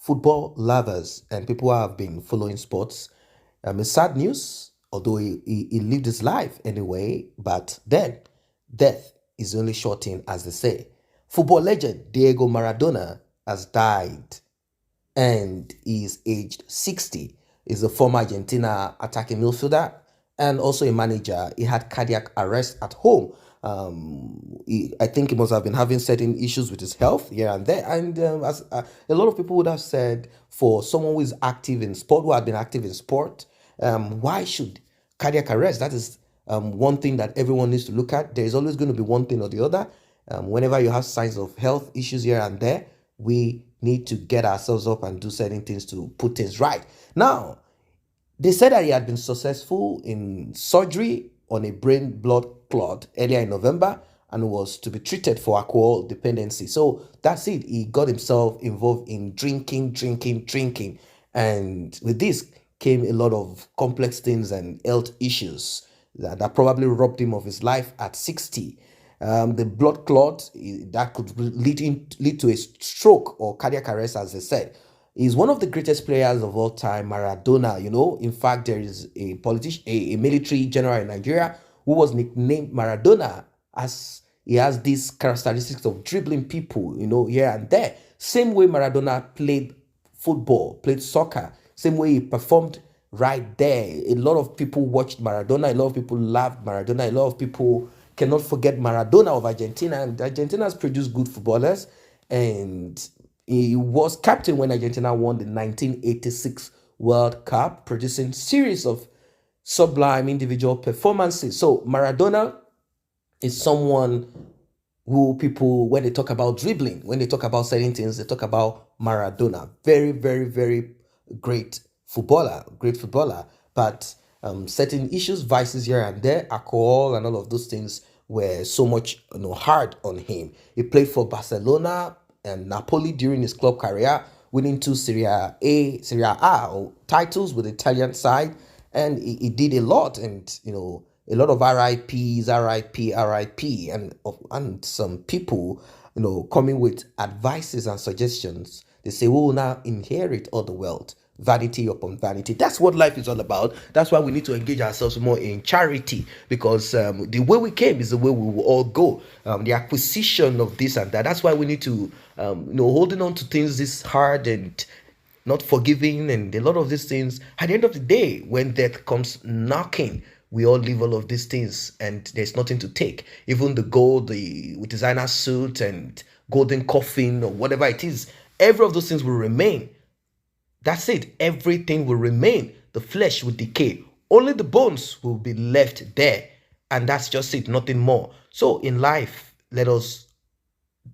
football lovers and people who have been following sports, it's sad news, although he lived his life anyway, but then death is only shortened, as they say. Football legend Diego Maradona has died and is aged 60. He's a former Argentina attacking midfielder and also a manager. He had cardiac arrest at home. I think he must have been having certain issues with his health here and there. And as a lot of people would have said, for someone who is active in sport, who had been active in sport, why should cardiac arrest? That is one thing that everyone needs to look at. There is always going to be one thing or the other. Whenever you have signs of health issues here and there, we need to get ourselves up and do certain things to put things right. Now, they said that he had been successful in surgery on a brain blood clot earlier in November and was to be treated for alcohol dependency. So that's it. He got himself involved in drinking. And with this came a lot of complex things and health issues that probably robbed him of his life at 60. The blood clot that could lead to a stroke or cardiac arrest, as they said. He's one of the greatest players of all time, Maradona. In fact, there is a politician, a military general in Nigeria who was nicknamed Maradona, as he has these characteristics of dribbling people, here and there. Same way Maradona played football, played soccer, same way he performed right there. A lot of people watched Maradona, a lot of people loved Maradona, a lot of people cannot forget Maradona of Argentina, and Argentina has produced good footballers, and he was captain when Argentina won the 1986 World Cup, producing series of sublime individual performances. So Maradona is someone who people, when they talk about dribbling, when they talk about certain things, they talk about Maradona. Very, very, very great footballer, But certain issues, vices here and there, alcohol and all of those things were so much hard on him. He played for Barcelona and Napoli during his club career, winning two Serie A or titles with the Italian side, and he did a lot, and a lot of RIPs, RIP, and some people coming with advices and suggestions. They say we will now inherit all the wealth, vanity upon vanity. That's what life is all about. That's why we need to engage ourselves more in charity, because the way we came is the way we will all go. The acquisition of this and that. That's why we need to, holding on to things this hard and not forgiving and a lot of these things. At the end of the day, when death comes knocking, we all leave all of these things and there's nothing to take. Even the gold, the designer suit and golden coffin or whatever it is, every of those things will remain. That's it. Everything will remain. The flesh will decay. Only the bones will be left there. And that's just it, nothing more. So in life, let us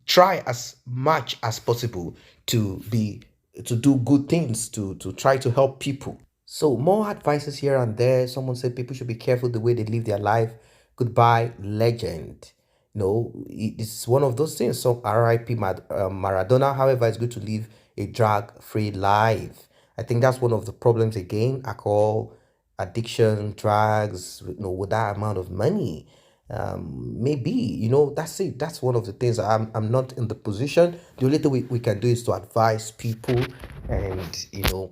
try as much as possible to do good things, to try to help people. So more advices here and there. Someone said people should be careful the way they live their life. Goodbye, legend. It's one of those things. So RIP Maradona. However, it's good to live a drug-free life. I think that's one of the problems again. Alcohol, addiction, drugs, with that amount of money. Maybe, that's it. That's one of the things. I'm not in the position. The only thing we can do is to advise people and,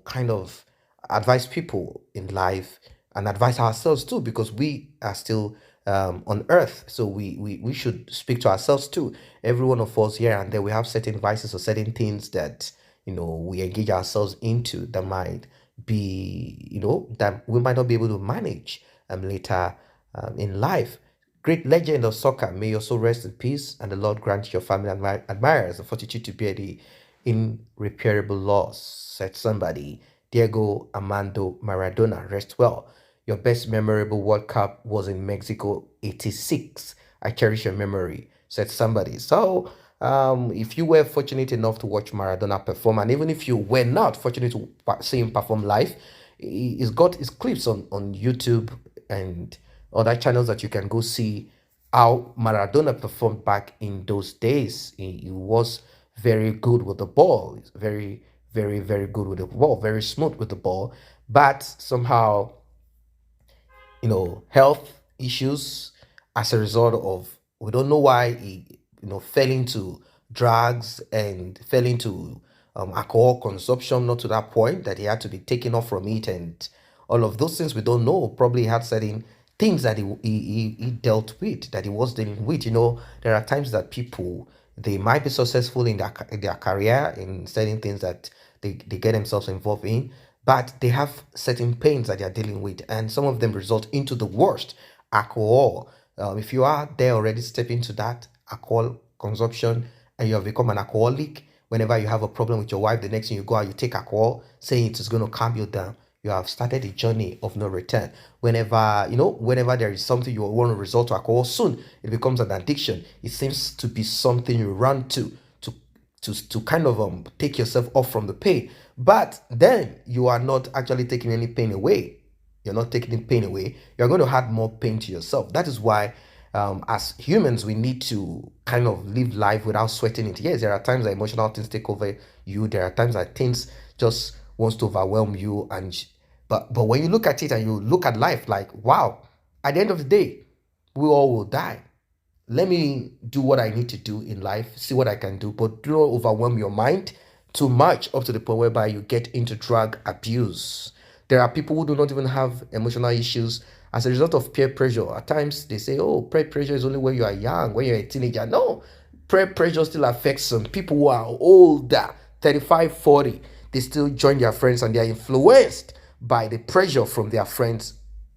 kind of advise people in life and advise ourselves too, because we are still on earth. So we should speak to ourselves too. Every one of us here and there, we have certain vices or certain things that, we engage ourselves into that might be, that we might not be able to manage later in life. Great legend of soccer, may you also rest in peace, and the Lord grant your family and admirers the fortitude to bear the irreparable loss, said somebody. Diego Armando Maradona, rest well. Your best memorable World Cup was in Mexico 86. I cherish your memory, said somebody. So, if you were fortunate enough to watch Maradona perform, and even if you were not fortunate to see him perform live, he's got his clips on YouTube and other channels that you can go see how Maradona performed back in those days. He was very good with the ball. He's very, very, very good with the ball, very smooth with the ball. But somehow, health issues as a result of, we don't know why he, fell into drugs and fell into alcohol consumption, not to that point that he had to be taken off from it, and all of those things we don't know. Probably he had certain things that he dealt with, that he was dealing with. There are times that people, they might be successful in their career in certain things that they get themselves involved in, but they have certain pains that they are dealing with, and some of them result into the worst: alcohol. If you are there already, step into that alcohol consumption, and you have become an alcoholic. Whenever you have a problem with your wife, the next thing you go out, you take alcohol, saying it is going to calm you down. You have started a journey of no return. Whenever there is something you want to resort to alcohol, soon it becomes an addiction. It seems to be something you run to to kind of take yourself off from the pain. But then you are not actually taking any pain away. You're not taking the pain away. You're going to add more pain to yourself. That is why, as humans, we need to kind of live life without sweating it. Yes, there are times that emotional things take over you. There are times that things just wants to overwhelm you, but when you look at it and you look at life like, wow, at the end of the day, we all will die. Let me do what I need to do in life, see what I can do, but do not overwhelm your mind too much up to the point whereby you get into drug abuse. There are people who do not even have emotional issues as a result of peer pressure. At times they say, oh, peer pressure is only when you are young, when you're a teenager. No, peer pressure still affects some people who are older, 35, 40. They still join their friends and they are influenced by the pressure from their friends,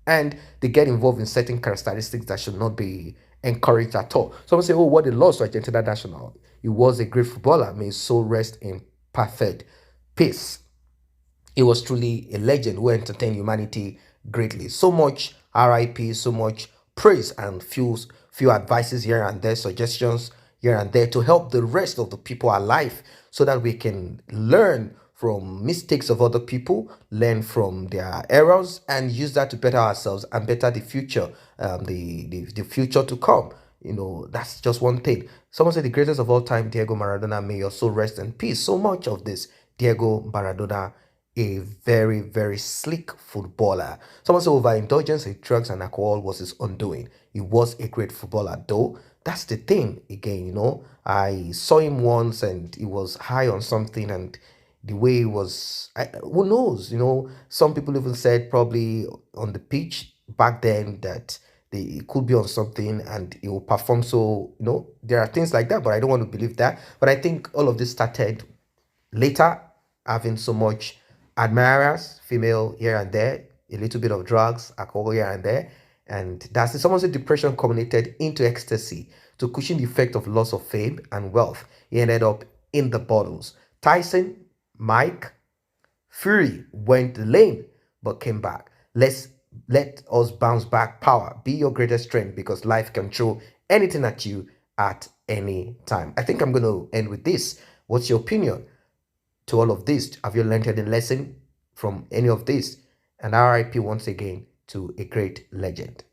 and they get involved in certain characteristics that should not be encouraged at all. Someone say, oh, what a loss to Argentina national. He was a great footballer. May his soul rest in perfect peace. He was truly a legend who entertained humanity greatly. So much RIP, so much praise, and few advices here and there, suggestions here and there to help the rest of the people alive, so that we can learn from mistakes of other people, learn from their errors, and use that to better ourselves and better the future, the future to come. That's just one thing. Someone said the greatest of all time, Diego Maradona, may your soul rest in peace. So much of this, Diego Maradona, a very, very slick footballer. Someone said overindulgence in drugs and alcohol was his undoing. He was a great footballer, though. That's the thing again, I saw him once and he was high on something, and the way he was, who knows, some people even said probably on the pitch back then that he could be on something and he will perform. So, there are things like that, but I don't want to believe that. But I think all of this started later, having so much admirers, female here and there, a little bit of drugs, alcohol here and there. And that's it. Someone said depression culminated into ecstasy to cushion the effect of loss of fame and wealth. He ended up in the bottles. Tyson, Mike, Fury went lame but came back. Let us bounce back. Power, be your greatest strength, because life can throw anything at you at any time. I think I'm going to end with this. What's your opinion to all of this? Have you learned any lesson from any of this? And RIP once again to a great legend.